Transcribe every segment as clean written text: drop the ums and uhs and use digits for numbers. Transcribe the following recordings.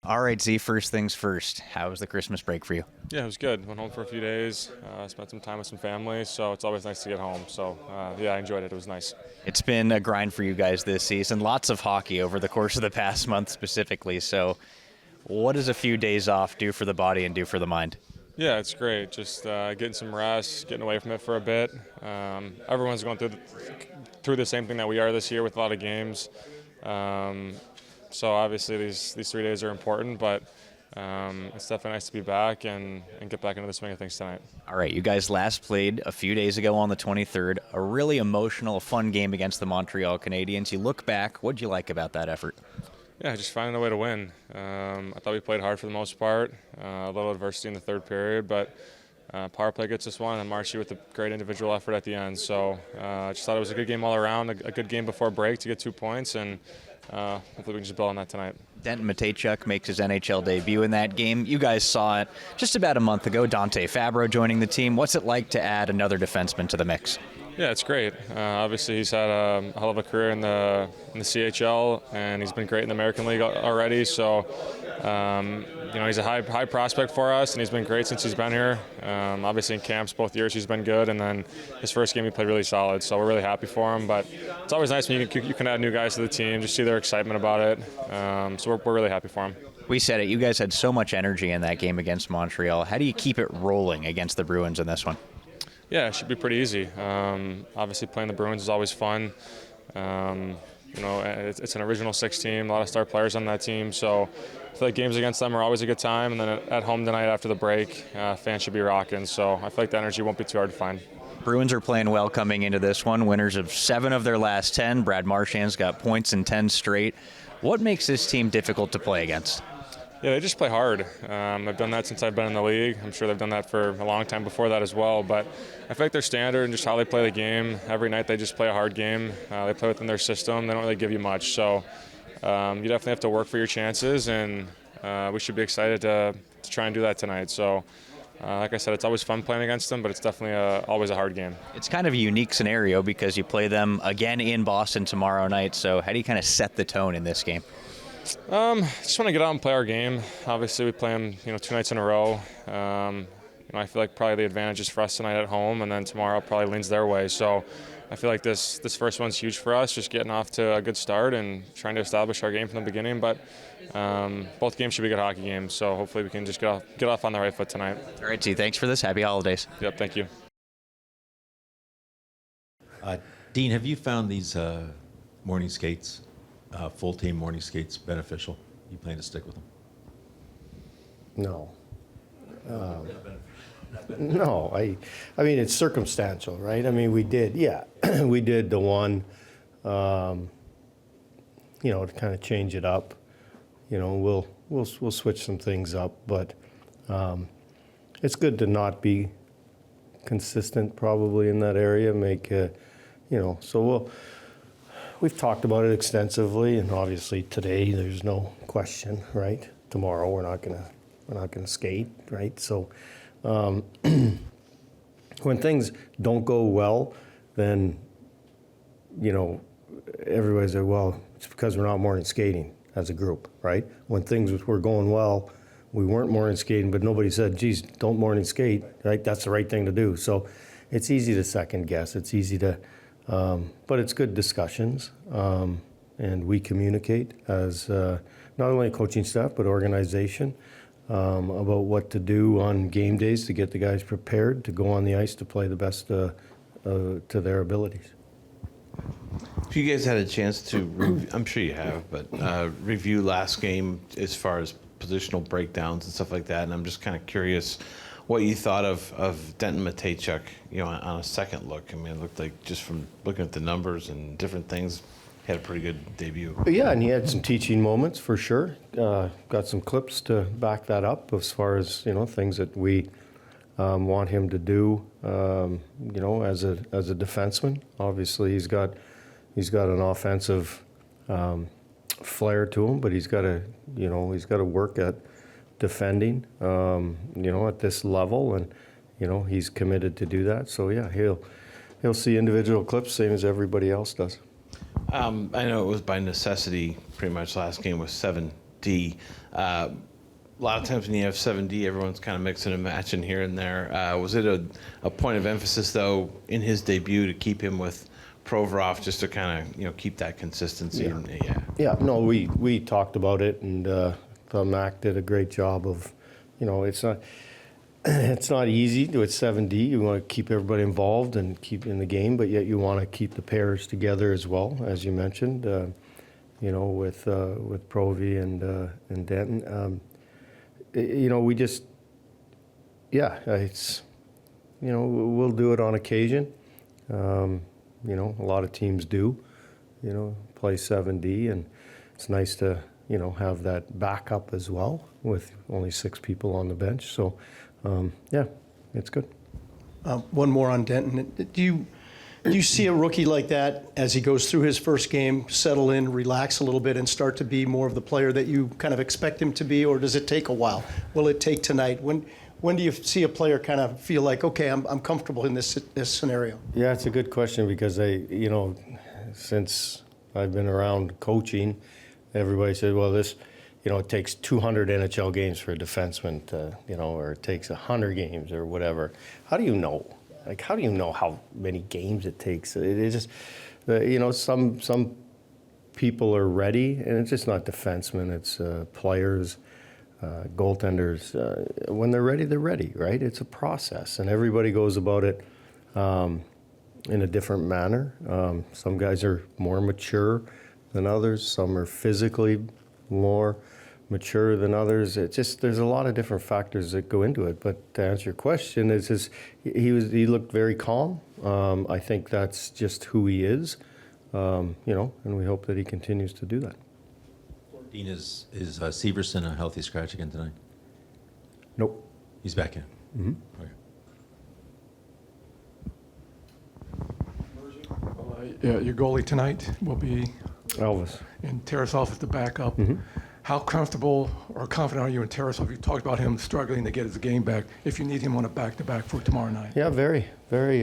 All right, Z, first things first. How was the Christmas break for you? Yeah, it was good. Went home for a few days, spent some time with some family, so it's always nice to get home. So, yeah, I enjoyed it. It was nice. It's been a grind for you guys this season. Lots of hockey over the course of the past month specifically. So what does a few days off do for the body and do for the mind? Yeah, it's great. Just getting some rest, getting away from it for a bit. Everyone's going through the same thing that we are this year with a lot of games. So obviously these 3 days are important, but it's definitely nice to be back and get back into the swing of things tonight. All right, you guys last played a few days ago on the 23rd, a really emotional, fun game against the Montreal Canadiens. You look back, what'd you like about that effort? Yeah, just finding a way to win. I thought we played hard for the most part, a little adversity in the third period, but power play gets us one, and Marshy with a great individual effort at the end. So I just thought it was a good game all around, a good game before break to get 2 points, and hopefully we can just build on that tonight. Denton Matejchuk makes his NHL debut in that game. You guys saw it just about a month ago. Dante Fabro joining the team. What's it like to add another defenseman to the mix? Yeah, it's great. Obviously, he's had a hell of a career in the CHL, and he's been great in the American League already. So, he's a high prospect for us, and he's been great since he's been here. Obviously, in camps both years he's been good, and then his first game he played really solid. So we're really happy for him. But it's always nice when you can add new guys to the team, just see their excitement about it. So we're really happy for him. We said it. You guys had so much energy in that game against Montreal. How do you keep it rolling against the Bruins in this one? Yeah, it should be pretty easy. Obviously, playing the Bruins is always fun. It's an original 6 team, a lot of star players on that team. So I feel like games against them are always a good time. And then at home tonight after the break, fans should be rocking. So I feel like the energy won't be too hard to find. Bruins are playing well coming into this one. Winners of 7 of their last 10. Brad Marchand's got points in 10 straight. What makes this team difficult to play against? Yeah, they just play hard. I've done that since I've been in the league. I'm sure they've done that for a long time before that as well. But I feel like their standard and just how they play the game, every night they just play a hard game. They play within their system. They don't really give you much. So you definitely have to work for your chances, and we should be excited to try and do that tonight. So like I said, it's always fun playing against them, but it's definitely always a hard game. It's kind of a unique scenario because you play them again in Boston tomorrow night. So how do you kind of set the tone in this game? Just want to get out and play our game. Obviously, we play them, 2 nights in a row. I feel like probably the advantage is for us tonight at home, and then tomorrow probably leans their way. So I feel like this first one's huge for us, just getting off to a good start and trying to establish our game from the beginning. But both games should be good hockey games, so hopefully we can just get off on the right foot tonight. All right, T, thanks for this. Happy holidays. Yep, thank you. Dean, have you found these morning skates, full team morning skates, beneficial? You plan to stick with them? No. No, I mean, it's circumstantial, right? I mean, we did the one, to kind of change it up. We'll switch some things up, but it's good to not be consistent probably in that area. We've talked about it extensively, and obviously today there's no question, right? Tomorrow we're not gonna skate, right? So when things don't go well, then everybody's like, well, it's because we're not morning skating as a group, right? When things were going well, we weren't morning skating, but nobody said, geez, don't morning skate, right? That's the right thing to do. So it's easy to second guess. It's easy to, but it's good discussions, and we communicate as not only a coaching staff, but organization, about what to do on game days to get the guys prepared to go on the ice to play the best to their abilities. If you guys had a chance to, I'm sure you have, but review last game as far as positional breakdowns and stuff like that, and I'm just kind of curious what you thought of Denton Matejchuk, on a second look. I mean, it looked like just from looking at the numbers and different things, he had a pretty good debut. Yeah, and he had some teaching moments for sure. Got some clips to back that up as far as things that we want him to do. As a defenseman, obviously he's got an offensive flair to him, but he's got to work at defending, at this level, and he's committed to do that. So yeah, he'll see individual clips same as everybody else does. I know it was by necessity. Pretty much last game was 7 D. A lot of times when you have 7D, everyone's kind of mixing and matching here and there. Was it a point of emphasis, though, in his debut to keep him with Provorov just to kind of, keep that consistency? Yeah. Yeah, no, we talked about it, and thought Mac did a great job of, it's not easy with 7D. You want to keep everybody involved and keep in the game, but yet you want to keep the pairs together as well, as you mentioned, with Provi and Denton. We just, it's, we'll do it on occasion. A lot of teams do, play 7D, and it's nice to, have that backup as well with only 6 people on the bench. So, it's good. One more on Denton. Do you see a rookie like that as he goes through his first game, settle in, relax a little bit, and start to be more of the player that you kind of expect him to be, or does it take a while? Will it take tonight? When do you see a player kind of feel like, okay, I'm comfortable in this scenario? Yeah, it's a good question because since I've been around coaching, everybody said, well, this, it takes 200 NHL games for a defenseman to, or it takes 100 games or whatever. How do you know? Like, how do you know how many games it takes? It just, some people are ready, and it's just not defensemen. It's players, goaltenders. When they're ready, right? It's a process, and everybody goes about it in a different manner. Some guys are more mature than others. Some are physically more mature than others. It's just, there's a lot of different factors that go into it. But to answer your question, he looked very calm. I think that's just who he is, and we hope that he continues to do that. Dean, is Severson a healthy scratch again tonight? Nope. He's back in. Mm-hmm. Okay. Your goalie tonight will be Elvis. in Tarasov as the backup. Mm-hmm. How comfortable or confident are you in Tarasov? You talked about him struggling to get his game back. If you need him on a back-to-back for tomorrow night. Yeah, very, very,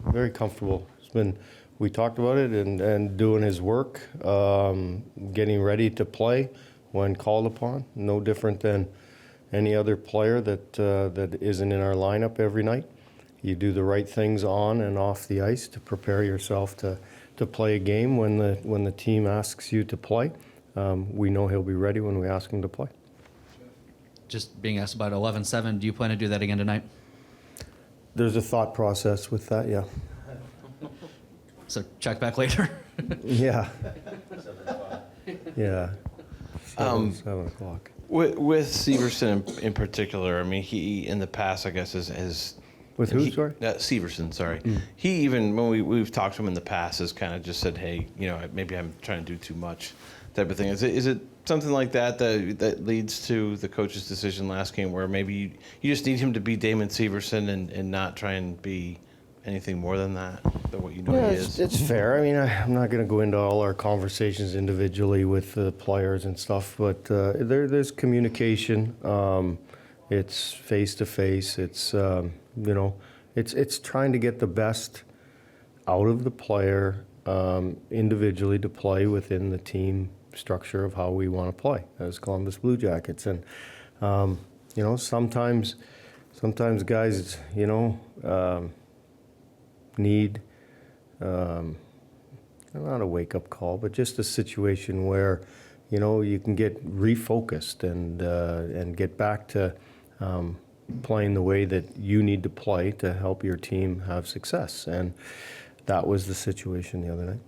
very comfortable. We talked about it and doing his work, getting ready to play when called upon. No different than any other player that isn't in our lineup every night. You do the right things on and off the ice to prepare yourself to play a game when the team asks you to play. We know he'll be ready when we ask him to play. Just being asked about 11-7, do you plan to do that again tonight? There's a thought process with that, yeah. So check back later. Yeah. Yeah. 7 o'clock. With Severson in particular, I mean, he in the past, I guess, has With who, sorry? Severson, sorry. He even, when we've talked to him in the past, has kind of just said, hey, maybe I'm trying to do too much, type of thing. Is it something like that leads to the coach's decision last game where maybe you just need him to be Damon Severson and not try and be anything more than that, than what he is? It's fair. I mean, I'm not going to go into all our conversations individually with the players and stuff, but there's communication. It's face-to-face. It's, it's trying to get the best out of the player individually to play within the team structure of how we want to play as Columbus Blue Jackets. And, sometimes guys, need not a wake-up call, but just a situation where you can get refocused and get back to playing the way that you need to play to help your team have success. And that was the situation the other night.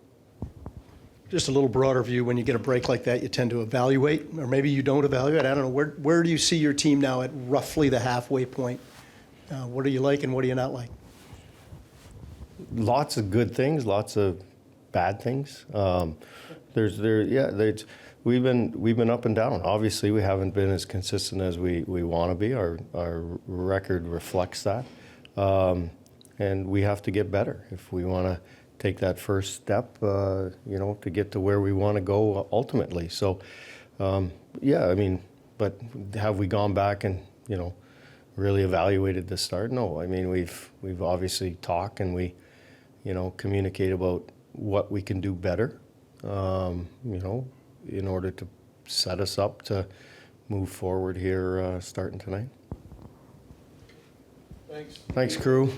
Just a little broader view, when you get a break like that, you tend to evaluate, or maybe you don't evaluate. I don't know. Where do you see your team now at roughly the halfway point? What do you like and what do you not like? Lots of good things, lots of bad things. We've been up and down. Obviously, we haven't been as consistent as we want to be. Our record reflects that, and we have to get better if we want to take that first step. To get to where we want to go ultimately. So, but have we gone back and really evaluated the start? No. I mean, we've obviously talked and we communicate about what we can do better. In order to set us up to move forward here starting tonight. Thanks, crew.